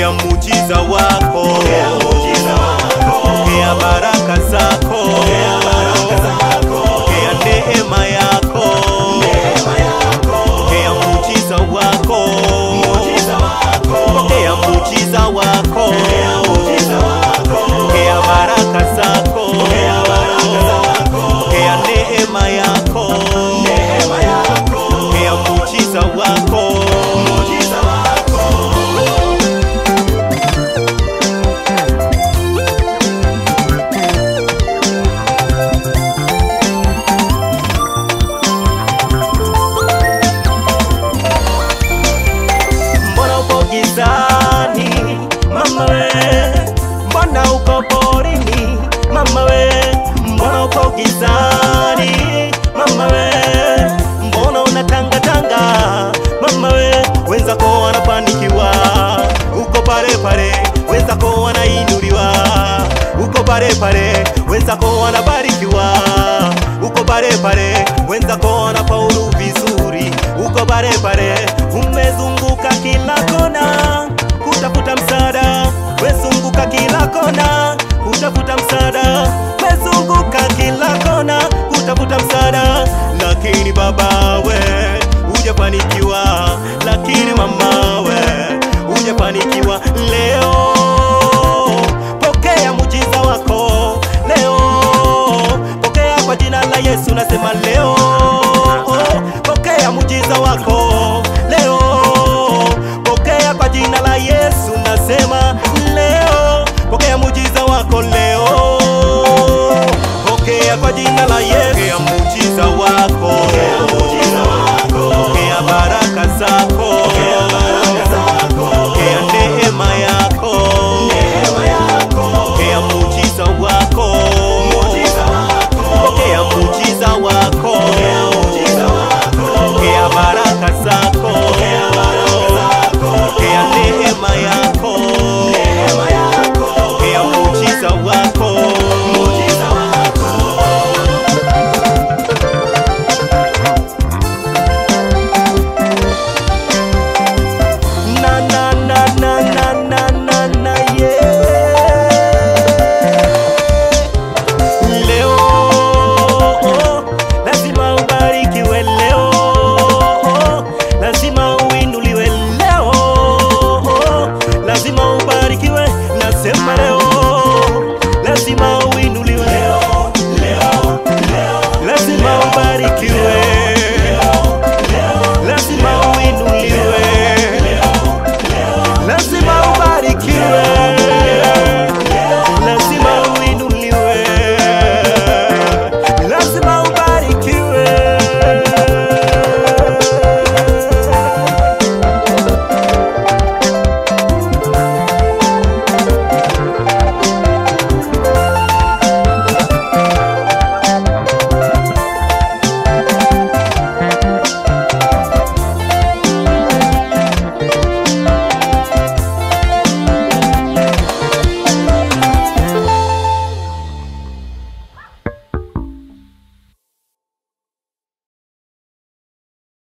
pokea muujiza wako, pokea baraka zako, pokea neema yako, pokea muujiza wako, pokea muujiza wako, pokea baraka zako, pokea neema yako, pokea muujiza wako. Gizani, mama we, mbona uko porini? Mama we, mbona uko gizani? Mama we, mbona unatangatanga? Mama we, wenzako wanafanikiwa, uko pale pale, wenzako wanainuliwa, uko pale pale, wenzako wanabarikiwa, uko pale pale, wenzako wanafaulu vizuri, uko pale pale, umezunguka kila kona kutafuta msaada, wezunguka kila kona kutafuta msaada, wezunguka kila kona kutafuta msaada, lakini baba we hujafanikiwa, lakini mama we hujafanikiwa. Leo pokea muujiza wako, leo pokea kwa jina la Yesu, nasema leo pokea muujiza wako, leo pokea kwa jina la Yesu, nasema leo pokea muujiza wako, leo pokea kwa jina la Yesu, pokea muujiza wako, pokea baraka zako, pokea neema yako, pokea muujiza wako, pokea muujiza wako, pokea baraka zako, pokea neema yako, pokea muujiza wako. Na na na na na na na na leo lazima ubarikiwe, leo lazima uinuliwe, leo lazima ubarikiwe, nasema